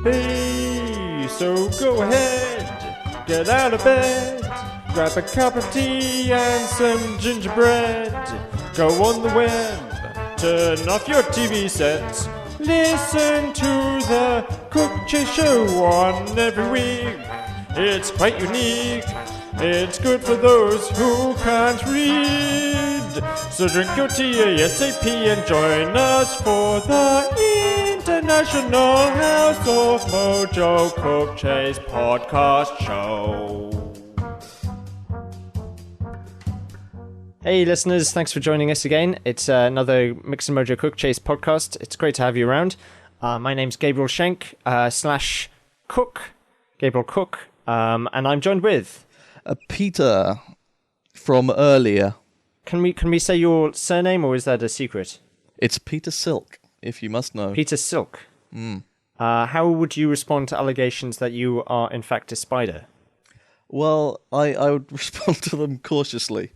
Hey, so go ahead, get out of bed, grab a cup of tea and some gingerbread. Go on the web, turn off your TV set, listen to the Cook Chase Show on every week. It's quite unique, it's good for those who can't read. So drink your tea ASAP and join us for the International House of Mojo Cook Chase Podcast Show. Hey listeners, thanks for joining us again. It's another Mix and Mojo Cook Chase podcast. It's great to have you around. My name's Gabriel Schenk, slash Cook, Gabriel Cook, and I'm joined with... Peter from earlier. Can we say your surname, or is that a secret? It's Peter Silk, if you must know. Peter Silk. How would you respond to allegations that you are in fact a spider? Well, I would respond to them cautiously.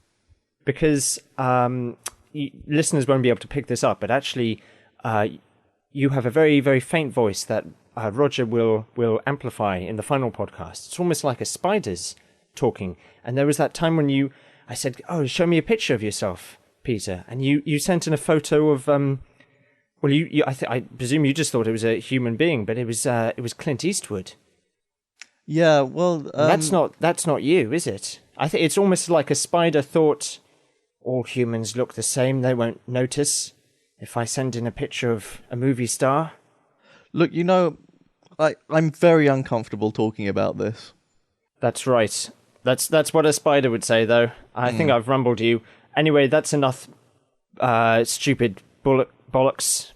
Because listeners won't be able to pick this up, but actually you have a very, very faint voice that Roger will amplify in the final podcast. It's almost like a spider's talking. And there was that time when I said, "Oh, show me a picture of yourself, Peter," and you sent in a photo of I presume you just thought it was a human being, but it was Clint Eastwood. Yeah, well, that's not you, is it? I think it's almost like a spider thought all humans look the same. They won't notice if I send in a picture of a movie star. Look, I'm very uncomfortable talking about this. That's right. That's what a spider would say, though. I think I've rumbled you. Anyway, that's enough stupid bollocks.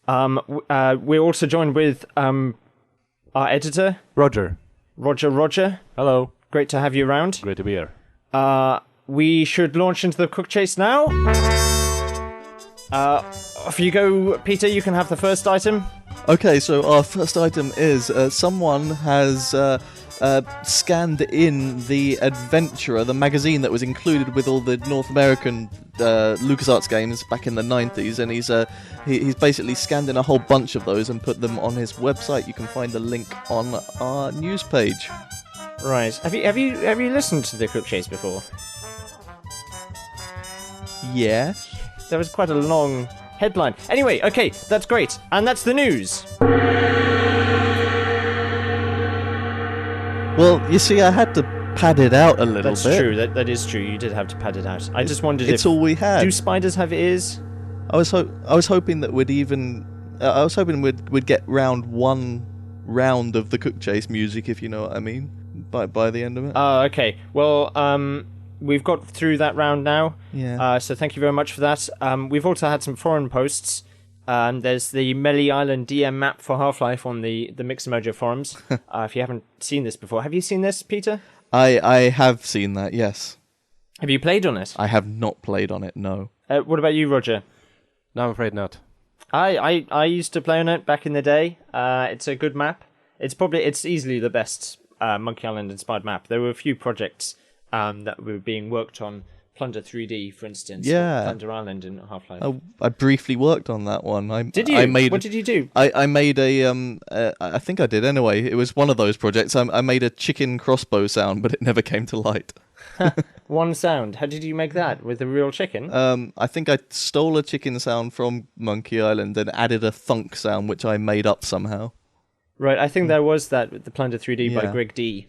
We're also joined with our editor, Roger. Roger. Hello. Great to have you around. Great to be here. We should launch into the Cook Chase now. Off you go, Peter. You can have the first item. Okay, so our first item is someone has... scanned in the Adventurer, the magazine that was included with all the North American LucasArts games back in the 90s, and he's basically scanned in a whole bunch of those and put them on his website. You can find the link on our news page. Right. Have you listened to the Cook Chase before? Yeah. There was quite a long headline. Anyway, okay, that's great. And that's the news. Well, you see, I had to pad it out a little bit. That's true. That is true. You did have to pad it out. I just wondered it's all we had. Do spiders have ears? I was hoping that we'd get one round of the Cook Chase music, if you know what I mean, by the end of it. Okay. Well, we've got through that round now. Yeah. So thank you very much for that. We've also had some foreign posts. There's the Melee Island DM map for Half-Life on the Mix and Mojo forums. If you haven't seen this before. Have you seen this, Peter? I have seen that, yes. Have you played on it? I have not played on it, no. What about you, Roger? No, I'm afraid not. I used to play on it back in the day. It's a good map. It's easily the best Monkey Island inspired map. There were a few projects that were being worked on. Plunder 3D, for instance. Yeah. Plunder Island in Half-Life. I briefly worked on that one. Did you? What did you do? I made I think I did anyway. It was one of those projects. I made a chicken crossbow sound, but it never came to light. One sound. How did you make that? With a real chicken? I think I stole a chicken sound from Monkey Island and added a thunk sound, which I made up somehow. Right, I think there was that with the Plunder 3D by Greg D.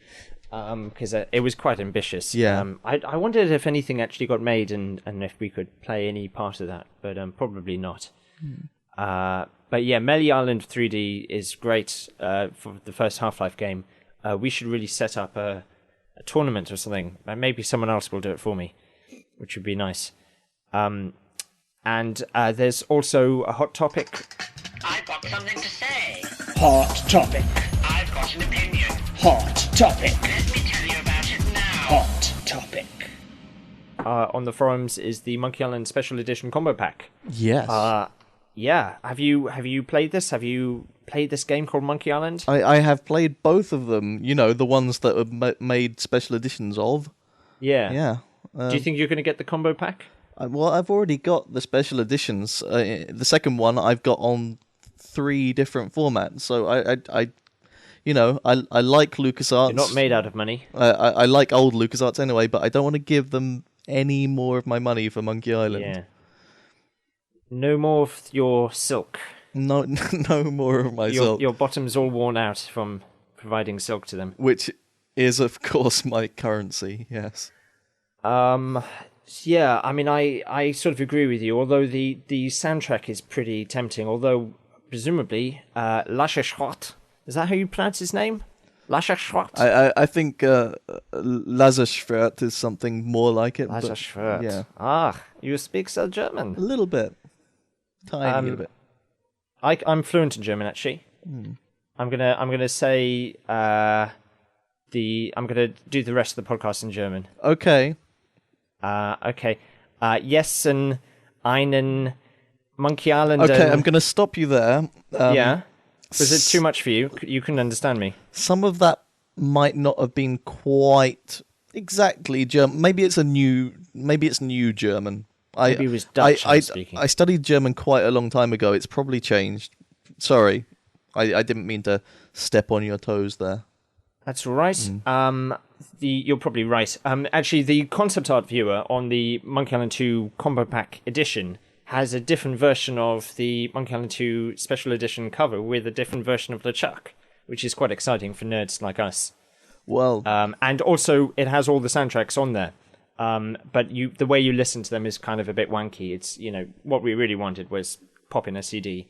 Because it was quite ambitious. Yeah. I wondered if anything actually got made and if we could play any part of that, but probably not. But yeah, Melee Island 3D is great for the first Half-Life game. We should really set up a tournament or something. Maybe someone else will do it for me, which would be nice. And there's also a hot topic. I've got something to say. Hot topic. I've got an opinion. Hot topic. Let me tell you about it now. Hot topic. On the forums is the Monkey Island Special Edition combo pack. Yes. Yeah. Have you played this? Have you played this game called Monkey Island? I have played both of them. You know, the ones that were made special editions of. Yeah. Yeah. Do you think you're going to get the combo pack? Well, I've already got the special editions. The second one I've got on 3 different formats. So I like LucasArts. You're not made out of money. I like old LucasArts anyway, but I don't want to give them any more of my money for Monkey Island. Yeah. No more of your silk. No, no more of my silk. Your bottom's all worn out from providing silk to them. Which is, of course, my currency, yes. Yeah, I mean, I sort of agree with you, although the soundtrack is pretty tempting, although presumably Lascherschwart, is that how you pronounce his name? Lascherschwart? I think Laserschwert is something more like it. Lascherschwert. Yeah. Ah, you speak so German. A little bit. Tiny little bit. I'm fluent in German, actually. I'm gonna say I'm gonna do the rest of the podcast in German. Okay. Okay. Jessen, einen Monkey Island. Okay, I'm going to stop you there. Yeah. Was it too much for you? You couldn't understand me. Some of that might not have been quite exactly German. Maybe it's new German. Maybe it was Dutch speaking. I studied German quite a long time ago. It's probably changed. Sorry. I didn't mean to step on your toes there. That's all right. You're probably right. Actually, the concept art viewer on the Monkey Island 2 Combo Pack edition has a different version of the Monkey Island 2 Special Edition cover with a different version of LeChuck, which is quite exciting for nerds like us. Well, and also it has all the soundtracks on there. But the way you listen to them is kind of a bit wanky. It's, what we really wanted was pop in a CD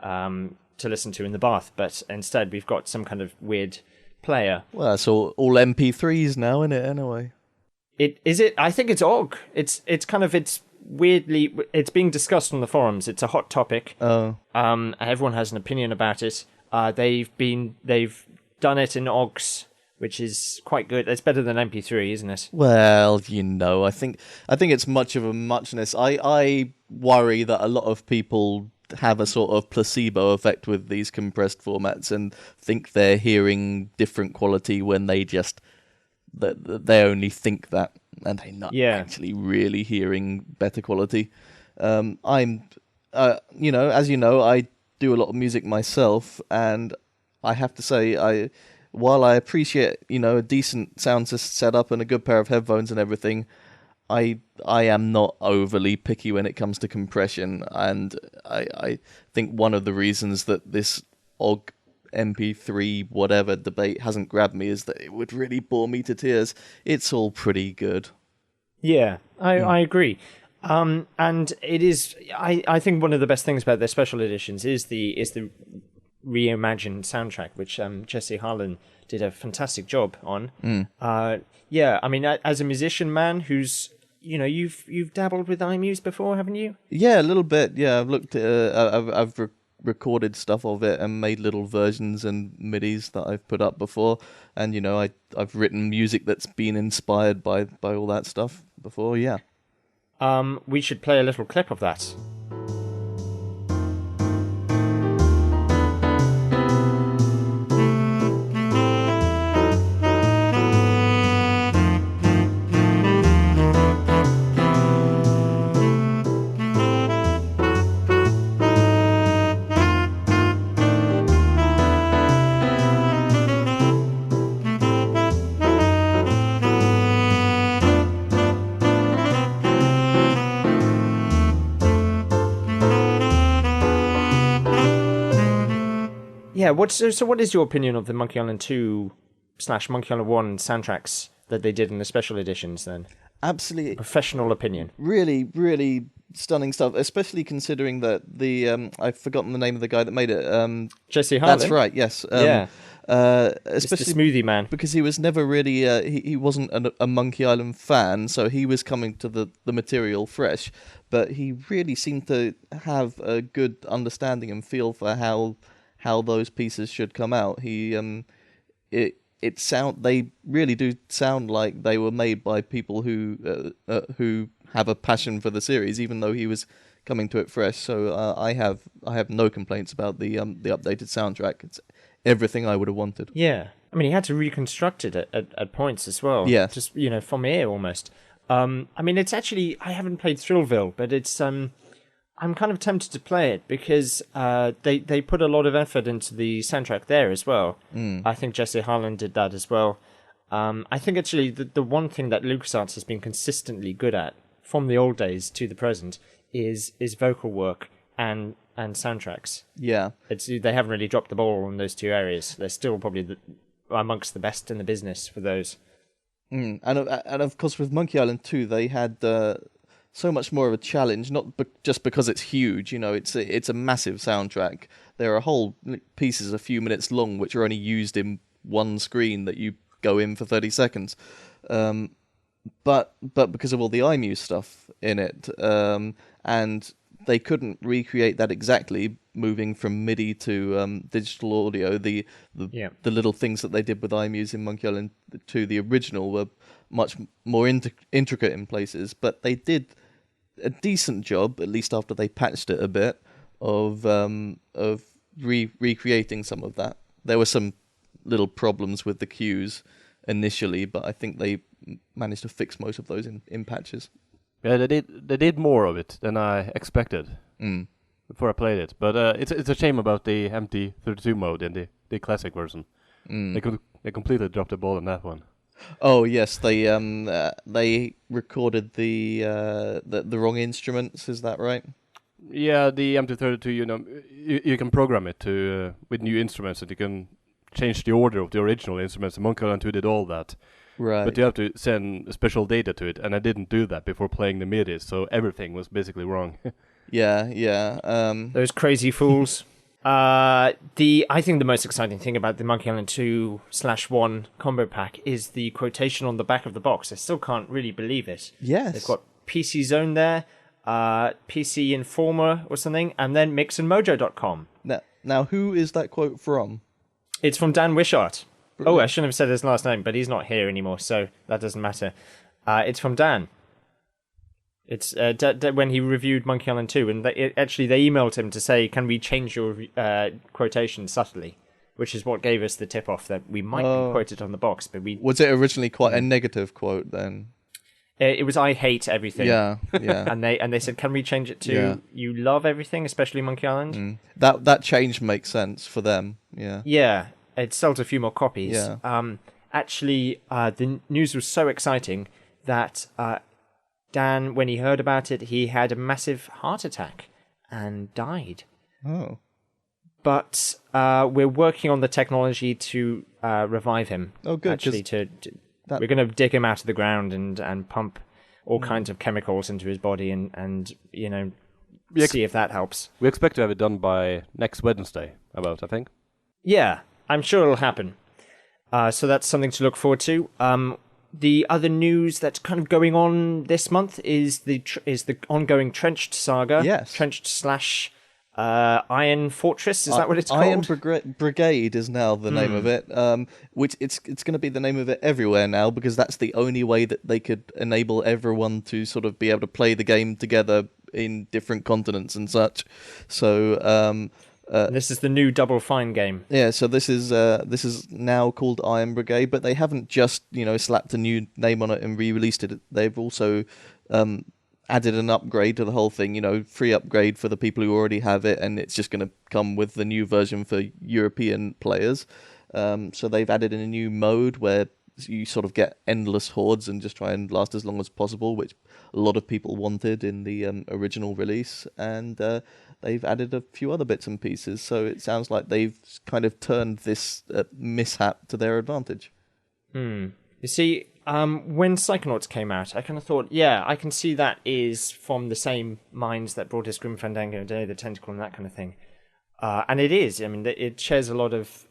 to listen to in the bath, but instead we've got some kind of weird player. Well, it's all MP3s now, isn't it? Anyway, is it? I think it's OGG. It's weirdly, it's being discussed on the forums. It's a hot topic. Oh. Everyone has an opinion about it. They've done it in OGGs, which is quite good. It's better than MP3, isn't it? Well, I think it's much of a muchness. I worry that a lot of people have a sort of placebo effect with these compressed formats and think they're hearing different quality when they only think that, and they're not actually really hearing better quality. As you know, I do a lot of music myself, and I have to say, while I appreciate, a decent sound setup and a good pair of headphones and everything, I am not overly picky when it comes to compression, and I think one of the reasons that this OGG MP3 whatever debate hasn't grabbed me is that it would really bore me to tears. It's all pretty good. Yeah, I agree. And it is. I think one of the best things about their special editions is the reimagined soundtrack, which Jesse Harlan did a fantastic job on. Yeah, I mean, as a musician man who's you've dabbled with iMuse before, haven't you? Yeah, a little bit. Yeah, I've looked. I've recorded stuff of it and made little versions and MIDIs that I've put up before, and I've written music that's been inspired by all that stuff before. Yeah. We should play a little clip of that. Yeah, what is your opinion of the Monkey Island 2 / Monkey Island 1 soundtracks that they did in the special editions then? Absolutely. Professional opinion. Really, really stunning stuff, especially considering that I've forgotten the name of the guy that made it. Jesse Harlan. That's right, yes. Yeah. Especially Mr. Smoothie Man. Because he was never really, he wasn't a Monkey Island fan, so he was coming to the material fresh, but he really seemed to have a good understanding and feel for how those pieces should come out. They really do sound like they were made by people who have a passion for the series, even though he was coming to it fresh. So I have no complaints about the updated soundtrack. It's everything I would have wanted. Yeah, I mean, he had to reconstruct it at points as well. Yeah, just from ear almost. I mean, it's actually, I haven't played Thrillville, but it's I'm kind of tempted to play it because they put a lot of effort into the soundtrack there as well. I think Jesse Harlan did that as well. I think actually the one thing that LucasArts has been consistently good at from the old days to the present is vocal work and soundtracks. Yeah. They haven't really dropped the ball on those two areas. They're still probably amongst the best in the business for those. And of course with Monkey Island 2 they had so much more of a challenge, not just because it's huge. It's a massive soundtrack. There are whole pieces a few minutes long which are only used in one screen that you go in for 30 seconds. But because of all the iMuse stuff in it, and they couldn't recreate that exactly, moving from MIDI to digital audio. The little things that they did with iMuse in Monkey Island 2, the original, were much more intricate in places, but they did a decent job, at least after they patched it a bit, of recreating some of that. There were some little problems with the cues initially, but I think they managed to fix most of those in patches. Yeah, they did more of it than I expected before I played it. But it's a shame about the MT32 mode in the classic version. They completely dropped the ball on that one. Oh yes, they recorded the wrong instruments. Is that right? Yeah, the MT32. You can program it to with new instruments, and you can change the order of the original instruments. The Monkey Island 2 did all that. Right. But you have to send special data to it, and I didn't do that before playing the MIDI, so everything was basically wrong. Yeah. Those crazy fools. I think the most exciting thing about the Monkey Island 2/1 combo pack is the quotation on the back of the box. I still can't really believe it. Yes. They've got PC Zone there, PC Informer or something, and then mixandmojo.com. Now, who is that quote from? It's from Dan Wishart. Oh, I shouldn't have said his last name, but he's not here anymore, so that doesn't matter. It's from Dan. It's when he reviewed Monkey Island 2, and they emailed him to say, can we change your quotation subtly? Which is what gave us the tip-off that we might be quoted on the box, but we... Was it originally quite a negative quote, then? It was, I hate everything. Yeah. and they said, can we change it to, you love everything, especially Monkey Island? That change makes sense for them, yeah. Yeah, it sold a few more copies. Yeah. The news was so exciting that Dan, when he heard about it, he had a massive heart attack and died. Oh. But we're working on the technology to revive him. Oh, good. Actually, we're going to dig him out of the ground and pump all kinds of chemicals into his body and see if that helps. We expect to have it done by next Wednesday, I think. Yeah, I'm sure it'll happen. So that's something to look forward to. The other news that's kind of going on this month is the ongoing Trenched saga. Yes. Trenched / Iron Fortress, is that what it's called? Iron Brigade is now the name of it, which it's going to be the name of it everywhere now, because that's the only way that they could enable everyone to sort of be able to play the game together in different continents and such. So this is the new Double Fine game. Yeah, so this is now called Iron Brigade, but they haven't just slapped a new name on it and re-released it. They've also added an upgrade to the whole thing, free upgrade for the people who already have it, and it's just going to come with the new version for European players. So they've added in a new mode where you sort of get endless hordes and just try and last as long as possible, which a lot of people wanted in the original release, and they've added a few other bits and pieces, so it sounds like they've kind of turned this mishap to their advantage. You see, when Psychonauts came out, I kind of thought, yeah, I can see that is from the same minds that brought us Grim Fandango, Day of the Tentacle, and that kind of thing. And it is. I mean, it shares a lot of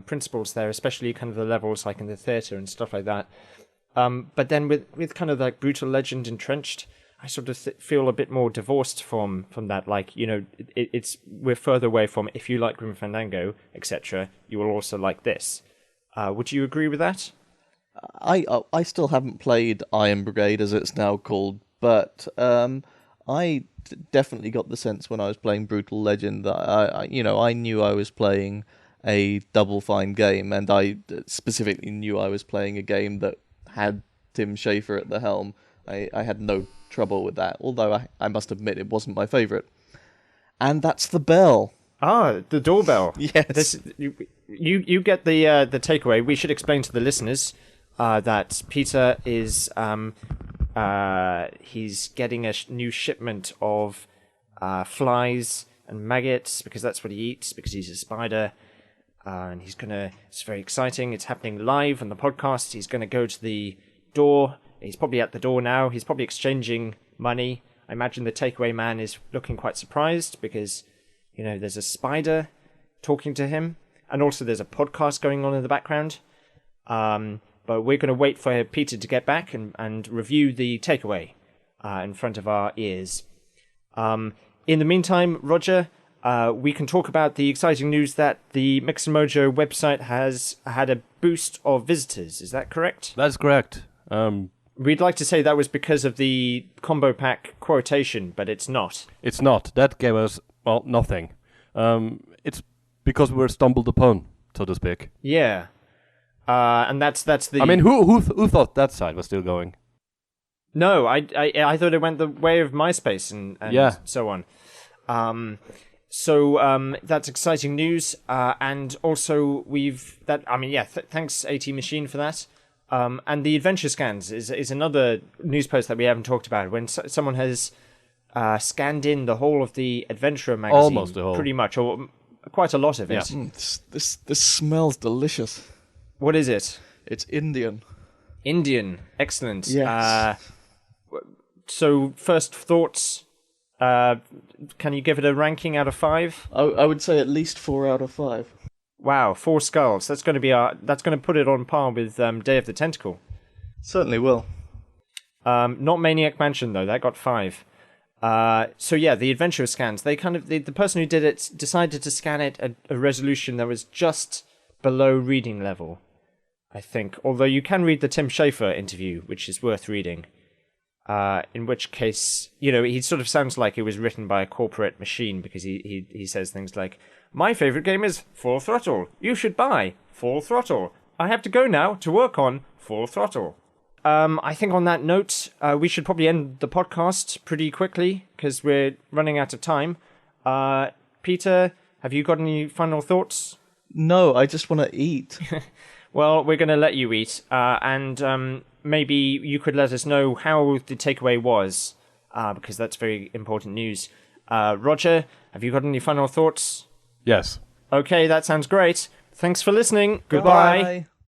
principles there, especially kind of the levels like in the theatre and stuff like that. But then with kind of like Brutal Legend Entrenched, I sort of feel a bit more divorced from that. Like, we're further away from, if you like Grim Fandango, etc., you will also like this. Would you agree with that? I still haven't played Iron Brigade, as it's now called, but I definitely got the sense when I was playing Brutal Legend that I knew I was playing a Double Fine game, and I specifically knew I was playing a game that had Tim Schafer at the helm. I had no trouble with that, although I must admit it wasn't my favourite. and that's the bell. Ah, the doorbell. Yes. You get the takeaway. We should explain to the listeners that Peter is he's getting a new shipment of flies and maggots because that's what he eats because he's a spider. And it's very exciting. It's happening live on the podcast. He's gonna go to the door. He's probably at the door now. He's probably exchanging money. I imagine the takeaway man is looking quite surprised because, there's a spider talking to him. And also there's a podcast going on in the background. But we're going to wait for Peter to get back and review the takeaway in front of our ears. In the meantime, Roger, we can talk about the exciting news that the Mix and Mojo website has had a boost of visitors. Is that correct? That's correct. We'd like to say that was because of the combo pack quotation, but it's not. It's not. That gave us, nothing. It's because we were stumbled upon, so to speak. Yeah. And that's the... I mean, who thought that site was still going? No, I thought it went the way of MySpace and so on. So that's exciting news. And also thanks AT Machine for that. And the adventure scans is another news post that we haven't talked about. When someone has scanned in the whole of the Adventurer magazine, almost the whole, pretty much, or quite a lot of it. Yeah. This smells delicious. What is it? It's Indian. Indian, excellent. Yes. So first thoughts. Can you give it a ranking out of 5? I would say at least 4 out of 5. Wow, 4 skulls. That's going to put it on par with Day of the Tentacle. Certainly will. Not Maniac Mansion though. That got 5. So yeah, the adventure scans. They the person who did it decided to scan it at a resolution that was just below reading level, I think. Although you can read the Tim Schafer interview, which is worth reading. In which case, he sort of sounds like it was written by a corporate machine because he says things like, "My favorite game is Full Throttle. You should buy Full Throttle. I have to go now to work on Full Throttle." I think on that note, we should probably end the podcast pretty quickly because we're running out of time. Peter, have you got any final thoughts? No, I just want to eat. Well, we're going to let you eat, and maybe you could let us know how the takeaway was, because that's very important news. Roger, have you got any final thoughts? Yes. Okay, that sounds great. Thanks for listening. Goodbye. Bye.